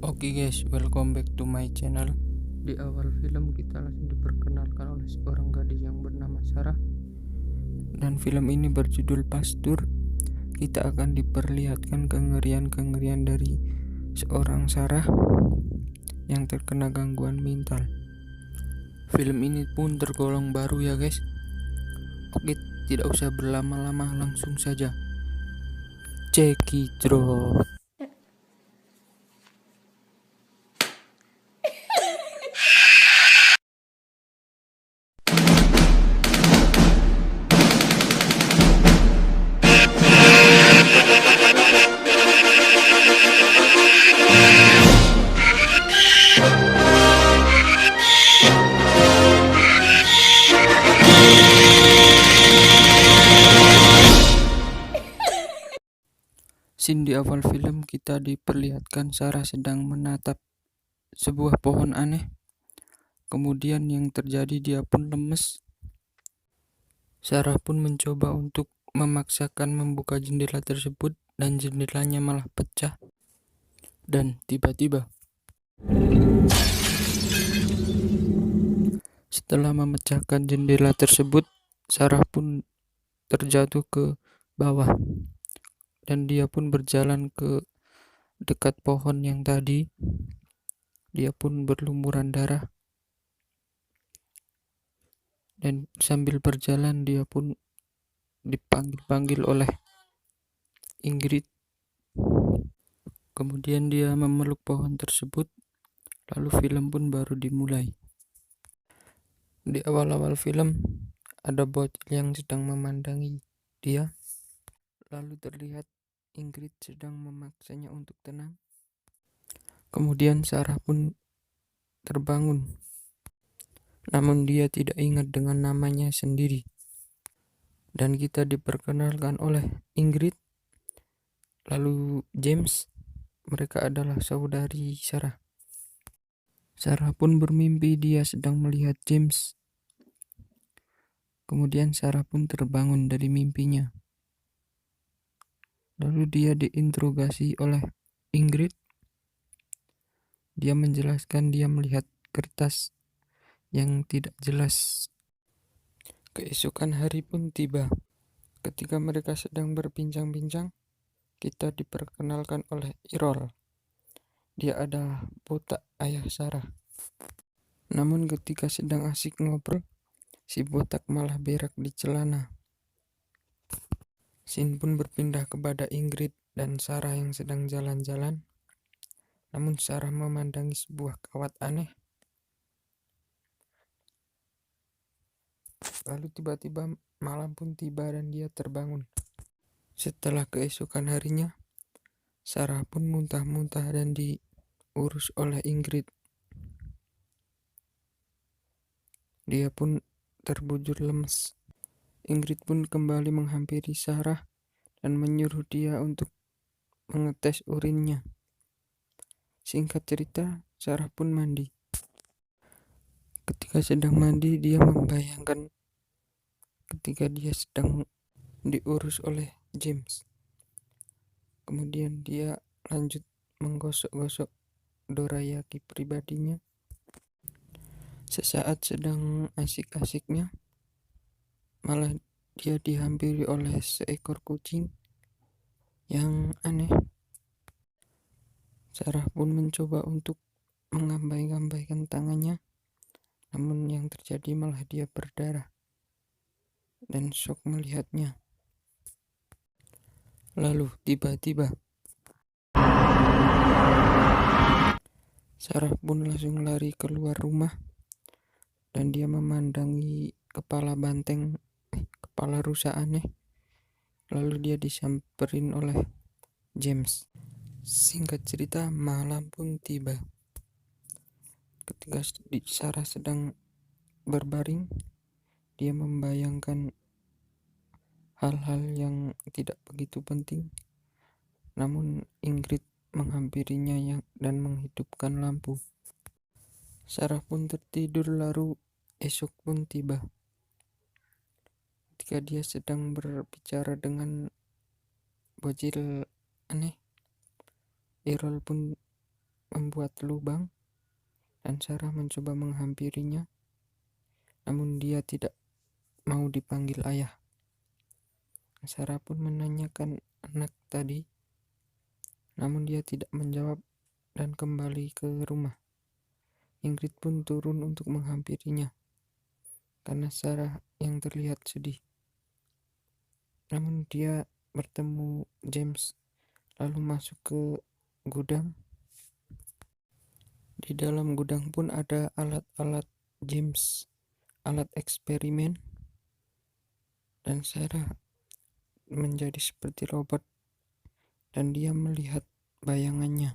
Oke guys, welcome back to my channel. Di awal film kita langsung diperkenalkan oleh seorang gadis yang bernama Sarah. Dan film ini berjudul Pastur. Kita akan diperlihatkan kengerian-kengerian dari seorang Sarah yang terkena gangguan mental. Film ini pun tergolong baru ya guys. Oke, tidak usah berlama-lama, langsung saja cekidot. Scene di awal film kita diperlihatkan Sarah sedang menatap sebuah pohon aneh. Kemudian yang terjadi, dia pun lemes. Sarah pun mencoba untuk memaksakan membuka jendela tersebut dan jendelanya malah pecah. Dan tiba-tiba setelah memecahkan jendela tersebut, Sarah pun terjatuh ke bawah. Dan dia pun berjalan ke dekat pohon yang tadi. Dia pun berlumuran darah. Dan sambil berjalan dia pun dipanggil-panggil oleh Ingrid. Kemudian dia memeluk pohon tersebut. Lalu film pun baru dimulai. Di awal-awal film ada bocil yang sedang memandangi dia. Lalu terlihat Ingrid sedang memaksanya untuk tenang. Kemudian Sarah pun terbangun. Namun dia tidak ingat dengan namanya sendiri. Dan kita diperkenalkan oleh Ingrid, lalu James. Mereka adalah saudari Sarah. Sarah pun bermimpi dia sedang melihat James. Kemudian Sarah pun terbangun dari mimpinya. Lalu dia diinterogasi oleh Ingrid. Dia menjelaskan dia melihat kertas yang tidak jelas. Keesokan hari pun tiba. Ketika mereka sedang berbincang-bincang, kita diperkenalkan oleh Errol. Dia adalah botak ayah Sarah. Namun ketika sedang asik ngobrol, si botak malah berak di celana. Scene pun berpindah kepada Ingrid dan Sarah yang sedang jalan-jalan. Namun Sarah memandangi sebuah kawat aneh. Lalu tiba-tiba malam pun tiba dan dia terbangun. Setelah keesokan harinya, Sarah pun muntah-muntah dan diurus oleh Ingrid. Dia pun terbujur lemes. Ingrid pun kembali menghampiri Sarah dan menyuruh dia untuk mengetes urinnya. Singkat cerita, Sarah pun mandi. Ketika sedang mandi, dia membayangkan ketika dia sedang diurus oleh James. Kemudian dia lanjut menggosok-gosok dorayaki pribadinya. Sesaat sedang asik-asiknya, malah dia dihampiri oleh seekor kucing yang aneh. Sarah pun mencoba untuk mengambaikan tangannya, namun yang terjadi malah dia berdarah dan shock melihatnya. Lalu tiba-tiba Sarah pun langsung lari keluar rumah dan dia memandangi kepala rusa aneh. Lalu dia disamperin oleh James. Singkat cerita, malam pun tiba. Ketika Sarah sedang berbaring, dia membayangkan hal-hal yang tidak begitu penting. Namun Ingrid menghampirinya dan menghidupkan lampu. Sarah pun tertidur, lalu esok pun tiba. Ketika dia sedang berbicara dengan bocil aneh, Errol pun membuat lubang dan Sarah mencoba menghampirinya, namun dia tidak mau dipanggil ayah. Sarah pun menanyakan anak tadi, namun dia tidak menjawab dan kembali ke rumah. Ingrid pun turun untuk menghampirinya, karena Sarah yang terlihat sedih. Namun dia bertemu James, lalu masuk ke gudang. Di dalam gudang pun ada alat-alat James, alat eksperimen, dan Sarah menjadi seperti robot dan dia melihat bayangannya.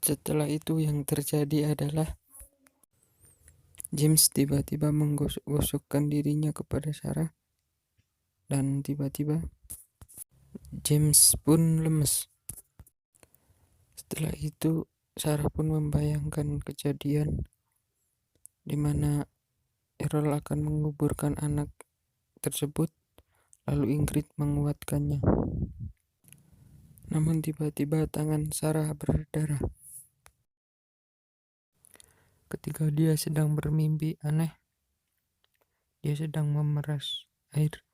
Setelah itu yang terjadi adalah James tiba-tiba menggosok-gosokkan dirinya kepada Sarah dan tiba-tiba James pun lemes. Setelah itu Sarah pun membayangkan kejadian di mana Errol akan menguburkan anak tersebut, lalu Ingrid menguatkannya. Namun tiba-tiba tangan Sarah berdarah. Ketika dia sedang bermimpi aneh, dia sedang memeras air.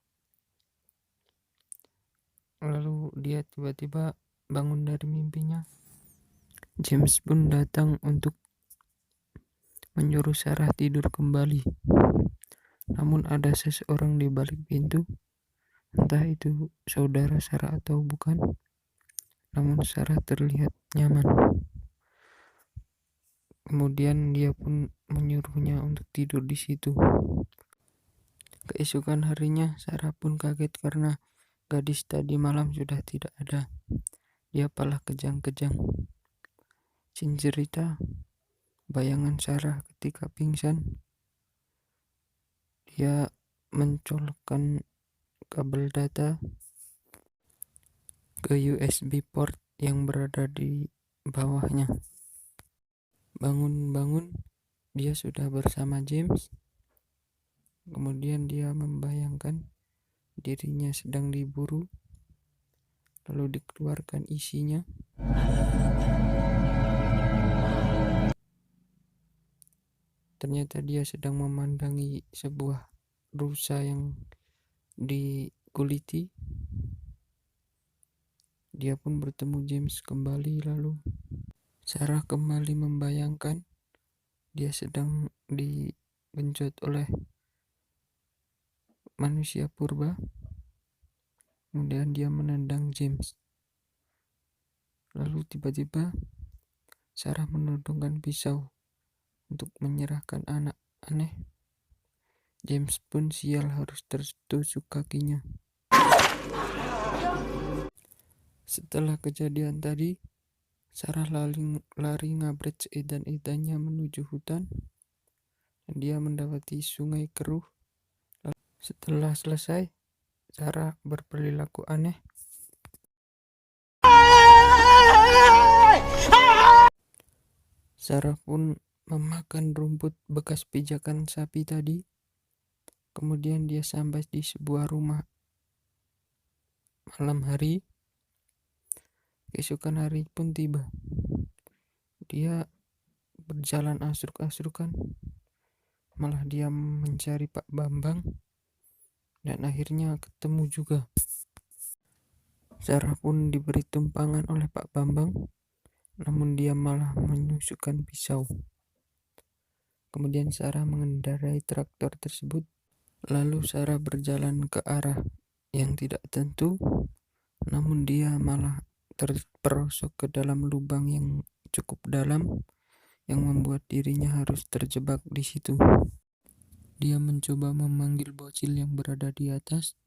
Lalu dia tiba-tiba bangun dari mimpinya. James pun datang untuk menyuruh Sarah tidur kembali. Namun ada seseorang di balik pintu, entah itu saudara Sarah atau bukan. Namun Sarah terlihat nyaman. Kemudian dia pun menyuruhnya untuk tidur di situ. Keesokan harinya Sarah pun kaget karena gadis tadi malam sudah tidak ada. Dia malah kejang-kejang. Singkat cerita, bayangan Sarah ketika pingsan, dia mencolokkan kabel data ke USB port yang berada di bawahnya. Bangun-bangun, dia sudah bersama James. Kemudian dia membayangkan dirinya sedang diburu, lalu dikeluarkan isinya. Ternyata dia sedang memandangi sebuah rusa yang dikuliti. Dia pun bertemu James kembali, lalu Sarah kembali membayangkan dia sedang digenjot oleh manusia purba. Kemudian dia menendang James. Lalu tiba-tiba Sarah menodongkan pisau untuk menyerahkan anak aneh. James pun sial harus tertusuk kakinya. Setelah kejadian tadi, Sarah lari ngabret seedan-edannya menuju hutan dan dia mendapati sungai keruh. Setelah selesai, Sarah berperilaku aneh. Sarah pun memakan rumput bekas pijakan sapi tadi. Kemudian dia sampai di sebuah rumah malam hari. Keesokan hari pun tiba. Dia berjalan asruk-asrukan. Malah dia mencari Pak Bambang dan akhirnya ketemu juga. Sarah pun diberi tumpangan oleh Pak Bambang, namun dia malah menusukkan pisau. Kemudian Sarah mengendarai traktor tersebut. Lalu Sarah berjalan ke arah yang tidak tentu, namun dia malah terperosok ke dalam lubang yang cukup dalam, yang membuat dirinya harus terjebak di situ. Dia mencoba memanggil bocil yang berada di atas,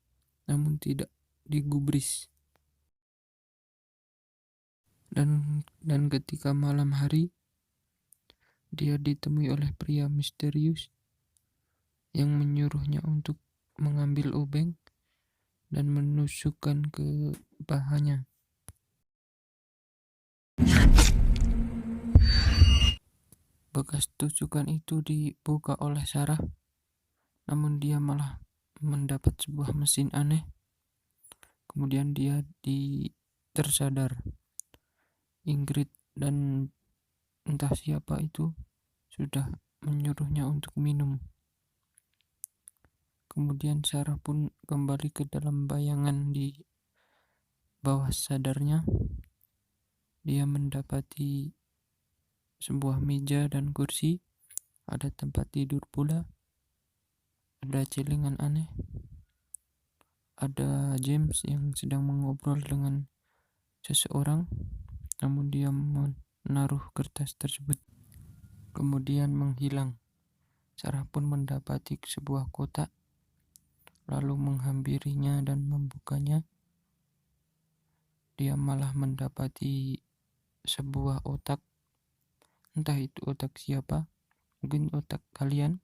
namun tidak digubris. Dan ketika malam hari, dia ditemui oleh pria misterius yang menyuruhnya untuk mengambil obeng dan menusukkan ke pahanya. Bekas tusukan itu dibuka oleh Sarah, namun dia malah mendapat sebuah mesin aneh. Kemudian dia tersadar. Ingrid dan Entah siapa itu sudah menyuruhnya untuk minum. Kemudian Sarah pun kembali ke dalam bayangan di bawah sadarnya. Dia mendapati sebuah meja dan kursi, ada tempat tidur pula, ada celengan aneh, ada James yang sedang mengobrol dengan seseorang, namun dia menaruh kertas tersebut kemudian menghilang. Sarah pun mendapati sebuah kotak, lalu menghampirinya dan membukanya. Dia malah mendapati sebuah otak, entah itu otak siapa, mungkin otak kalian.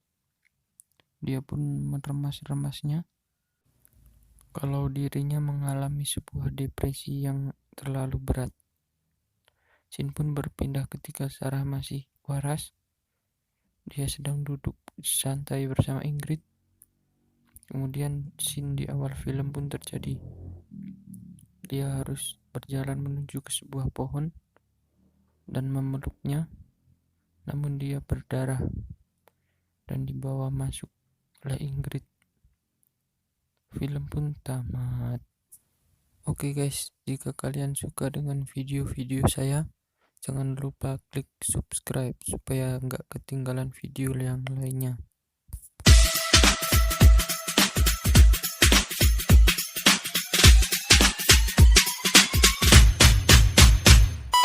Dia pun meremas-remasnya kalau dirinya mengalami sebuah depresi yang terlalu berat. Scene pun berpindah ketika Sarah masih waras. Dia sedang duduk santai bersama Ingrid. Kemudian scene di awal film pun terjadi. Dia harus berjalan menuju ke sebuah pohon dan memeluknya, namun dia berdarah dan dibawa masuk oleh Ingrid. Film pun tamat. Oke guys, jika kalian suka dengan video-video saya, jangan lupa klik subscribe supaya nggak ketinggalan video yang lainnya.